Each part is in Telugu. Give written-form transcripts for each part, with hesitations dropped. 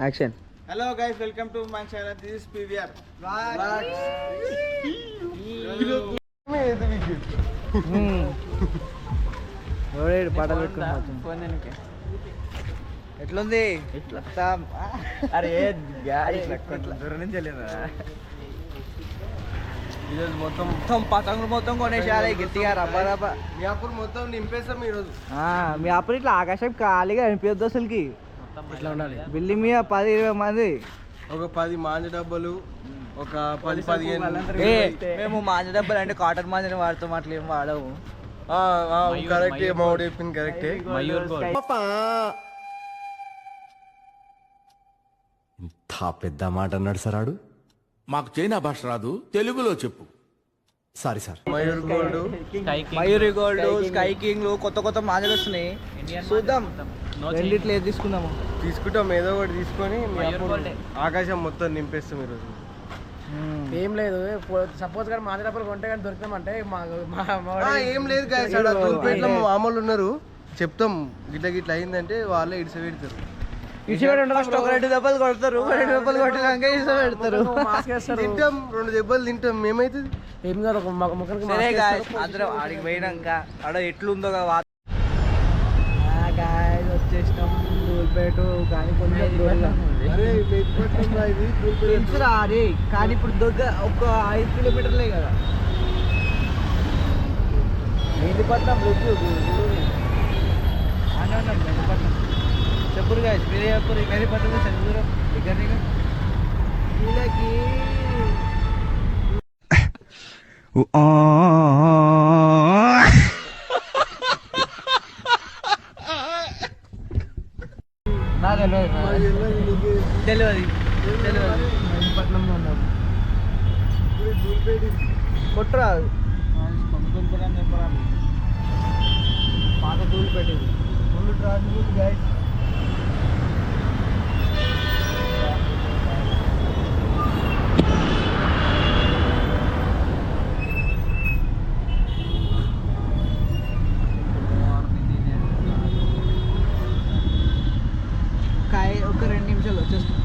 Action. Hello guys, welcome to my channel. This is PVR. పాటలు పెట్టుకుని ఎట్లుంది? అరే దూరం నుంచి వెళ్ళిందా? ఈరోజు మొత్తం పతంగులు మొత్తం కొనేసేయాలి గట్టిగా రబ్బా రబ్బా. మియాపూర్ మొత్తం నింపేస్తాం ఈరోజు. మీ అప్పుడు ఇట్లా ఆకాశం ఖాళీగా అనిపించద్దు అసలుకి. ఇట్లా ఉండాలి. బిల్డింగ్ మీద 10-20 మంది, ఒక 10 మాంజ డబ్బలు, ఒక 10-15. మేము మాంజ డబ్బలు అంటే కాటన్ మాంజని వాడతాం, అట్లా ఏం వాడవు. కరెక్టే, మామిడి చెప్పింది కరెక్టే. ఇంత పెద్ద మాట అన్నాడు సార్ ఆడు. మాకు చైనా భాష రాదు, తెలుగులో చెప్పు. Sorry sir. Mayuri gold, sky king కొత్త కొత్త మాంజలు వస్తున్నాయి. చూద్దాం రెండిట్లో ఏది తీసుకుందాము. తీసుకుంటాం, ఏదో ఒకటి తీసుకొని ఆకాశం మొత్తం నింపేస్తాం ఈరోజు. ఏం లేదు, సపోజ్ కానీ మాంజ డబ్బులు కొంటే కానీ దొరికినామంటే ఏం లేదు మా మామూలు ఉన్నారు, చెప్తాం గిట్ల గిట్ల అయిందంటే వాళ్ళే ఇడిస పెడతారు. ఫస్ట్ ఒక 2 దెబ్బలు కొడతారు, 2 దెబ్బలు కొట్టినాక ఇస పెడతారు. తింటాం, 2 దెబ్బలు తింటాం. మేమైతే ఏం కాదు, ముఖానికి సరే అందరం ఆడికి పోయినాక ఆడ ఎట్లుందో వచ్చేసినాం దూల్పేట. కానీ కొంచెం తెలుసురా అరే, కానీ ఇప్పుడు ఒక 5 కిలోమీటర్లే కదా. మెహందీపట్నం మెహందీపట్నం చెప్పురు గాయస్, మీరే చెప్పరు. మెహందీపట్నం చదువురం దగ్గర వీళ్ళకి తెలియదు. పట్నంలో ఉన్నాం. కొట్టరాదు, పాత దూల్పేట ముందు ట్రాఫిక్ గైస్. ఒక 2 నిమిషాలు వచ్చేస్తాం.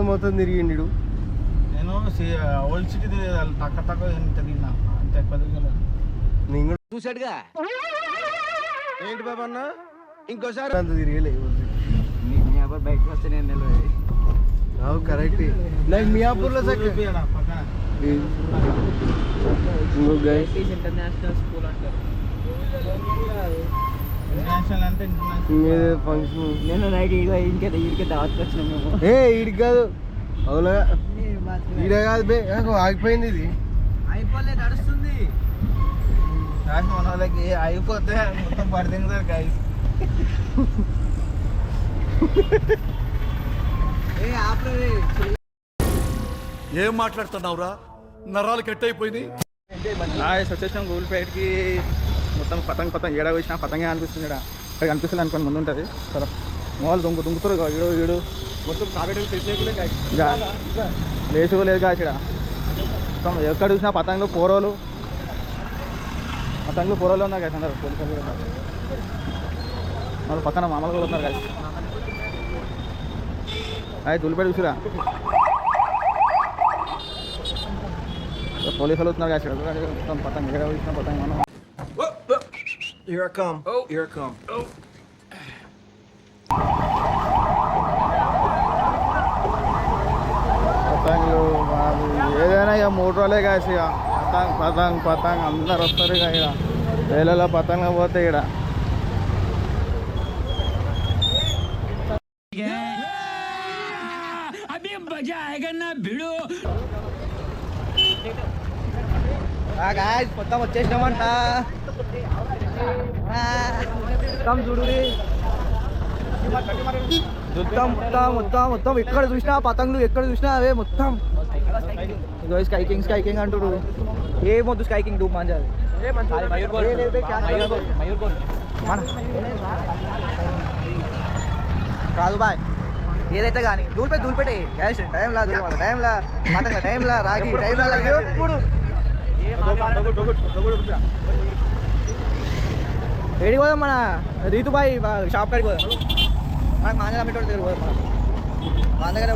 మొత్తం తిరిగిండు. నేను ఓల్డ్ సిటీ తక్కువ తిరిగినా, అంత ఎక్కువ తిరగలేదు. నేను కూడా చూసాడుగా. ఏంటి బాబా అన్న, ఇంకోసారి అంత తిరగలేదు. బయటకు వస్తే నేను నిలబడి కరెక్ట్. లైక్ మియాపూర్ లో పక్కన ఇంటర్నేషనల్ స్కూల్ అంటారు. ఇంటర్నేషనల్ అంటే ఇంటర్నేషనల్ ఫంక్షన్. నేను నైట్ ఈడికి దావత్కి వచ్చినాం మేము. ఈడికి కాదు, అవునా ఈడ కాదు బే, ఆగిపోయింది ఇది. అయిపోలే, నడుస్తుంది. మన వాళ్ళకి అయిపోతే మొత్తం పడుతుంది కాయ. ఏం మాట్లాడుతున్నావురా? నరాలు కట్ అయిపోయింది. వచ్చేసాం గూగుల్పేటకి. మొత్తం పతంగ్ ఏడా వేసినా పతంగే అనిపిస్తుంది. ఇక్కడ కనిపిస్తుంది అనుకోండి, ముందు ఉంటుంది. సరే వాళ్ళు దుంకుతారు ఈడు మొత్తం లేసు లేదు కాదు. ఇక్కడ మొత్తం ఎక్కడ చూసినా పతంగులు పోరోలు ఉన్నారు కదా. అందరు పోలీసులు కూడా వాళ్ళు పక్కన మామూలు కూడా ఉన్నారు కదా. అది దులిపేట చూసిరా, పోలీసులు వస్తున్నారు కదా. మొత్తం పతంగ ఎక్కడ చూసినా పతంగ మనం. Here I come. Here I come. పతంగులు ఏదైనా ఇక 3 రోజులే కాసి ఇక పతంగ్ అందరు వస్తారు. ఇక ఇక్కడ వేలలో పతంగ పోతే ఇక్కడ మొత్తం వచ్చేసినామంట. చూడు మొత్తం ఎక్కడ చూసినా పతంగులు, ఎక్కడ చూసినా అవే మొత్తం. స్కై కింగ్ అంటారు. ఏమొద్దు స్కై కింగ్ డూప్ మంచి కాదు బాయ్. ఏదైతే కానీ దూల్పేటే టైంలా టైంలా రాగి టైంలా ఎప్పుడు ఏడికి పోదాం? మన రీతుబాయి షాప్ కాడికి పోదాం. మనకు మాంజల పెట్టోడి దగ్గర పోదాం. మా దగ్గర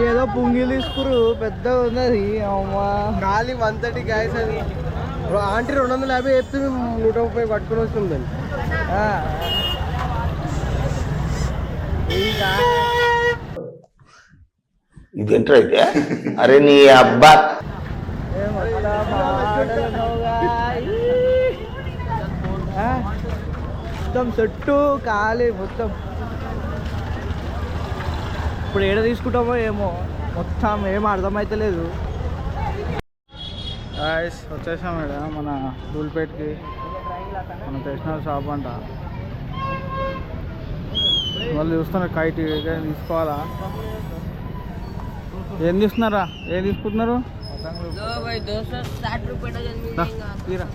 ఏదో పుంగిలు తీసుకురు పెద్ద ఉన్నది అమ్మా గాలి 130 గాయస్ అది ఆంటీ 250 చెప్తే మేము 130 పట్టుకుని వస్తుందండి. ఇదేంట్రా అయితే అరే నీ అబ్బా మొత్తం చెట్టు కాలి మొత్తం ఇప్పుడు ఏడ తీసుకుంటామో ఏమో మొత్తం ఏం అర్థమైతలేదు. గాయస్ వచ్చేసాం ఇక్కడ మన ధూల్పేట్కి, మన తెలిసిన షాప్ అంట. వాళ్ళు చూస్తున్నారు కైట్ తీసుకోవాలా. ఏం తీసుకున్నారా, ఏం తీసుకుంటున్నారు? తీరా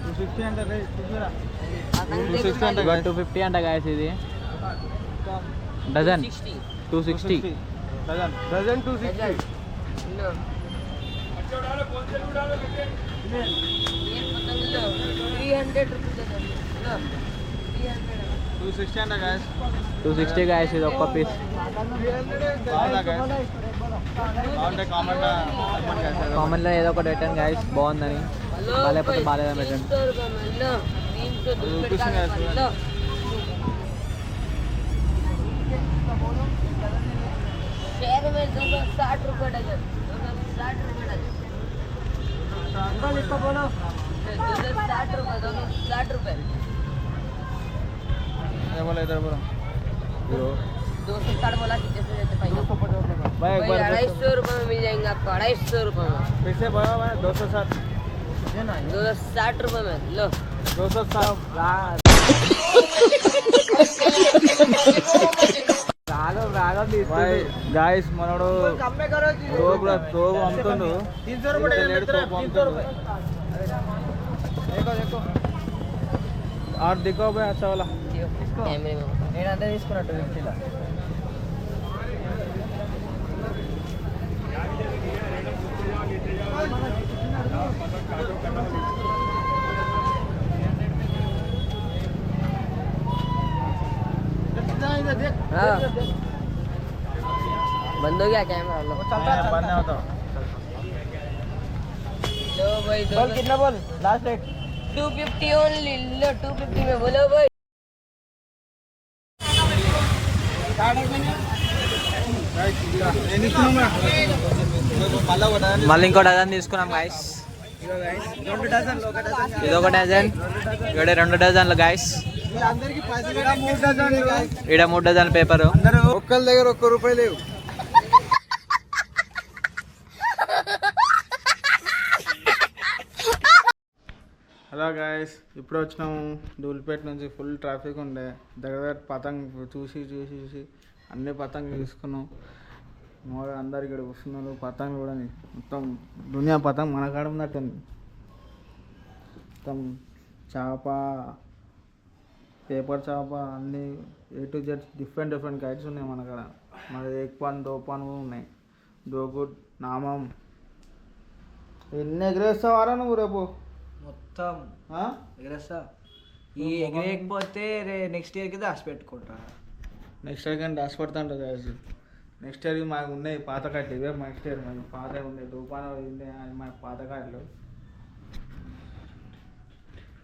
260 అంటే రే చూసారా 260 అంటే 250 అంట గాయస్. ఇది డజన్ 260 డజన్ 260. $260 అంట గాయస్. 260 గాయస్ ఇది ఒక్క పీస్. కామెంట్లో ఏదో ఒకటి పెట్టండి గాయస్, బాగుందని. బాగాలేకపోతే బాగాలేదని పెట్టండి. भाई 250 रुपये में मिल जाएंगे आपको, 250 रुपये में। फिर से बोलो भाई 260 260 रुपये में लो। 260 भाई गाइस మనోడు తోపు అమ్ముతుండు 300 रुपये देखो और देखो भाई अच्छा वाला कैमरे में నేను అంతే తీసుకున్నట్టు 50లో. बंद हो गया कैमरा लो। बंद नहीं होता लो भाई बोल कितना बोल लास्ट रेट 250 ओनली लो। 250 में बोलो भाई। మళ్ళీ ఇంకో డజన్ తీసుకున్నాం గాయస్. ఇది ఒక డజన్, ఇక్కడ 2 డజన్లు గాయస్. ఇక్కడ 3 డజన్ల పేపరు. ఒక్కరి దగ్గర ₹1 లేవు. హలో గాయస్, ఇప్పుడు వచ్చినాము ధూల్పేట నుంచి. ఫుల్ ట్రాఫిక్ ఉండే, దగ్గర పతంగ్ చూసి అన్ని పతంగులు తీసుకున్నాం. మామూలుగా అందరు ఇక్కడ వస్తున్నారు. పతంగులు కూడా మొత్తం దునియా పతంగ్ మన కాడ ఉన్నట్టుంది. మొత్తం చేప, పేపర్ చేప, అన్నీ A to Z different kites ఉన్నాయి మన కాడ. మన ఏక్పాన్ దోపాన్ కూడా ఉన్నాయి. దోగుడ్ నామం. ఎన్ని ఎగరేస్తావారా నువ్వు రేపు? మొత్తం ఎగరేస్తా. ఈ ఎగరేయకపోతే నెక్స్ట్ ఇయర్కి దాచి పెట్టుకుంటా. నెక్స్ట్ ఇయర్ కానీ దాచి పెడతా ఉంటుంది కాదు. నెక్స్ట్ ఇయర్ మాకు ఉన్నాయి పాత కార్డులు. ఇవే నెక్స్ట్ ఇయర్ మాకు పాత ఉన్నాయి. దూపాన ఉన్నాయి మా పాత కార్డులు.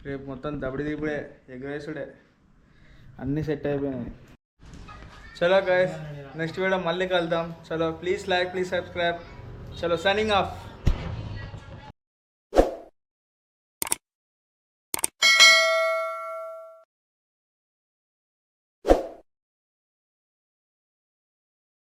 రేపు మొత్తం దబడి దిబడే ఎగరేసుడే అన్నీ సెట్ అయిపోయినాయి. చలో గైస్, నెక్స్ట్ వీడియో మళ్ళీ కలుద్దాం. చలో ప్లీజ్ లైక్, ప్లీజ్ సబ్స్క్రైబ్. చలో సైనింగ్ ఆఫ్.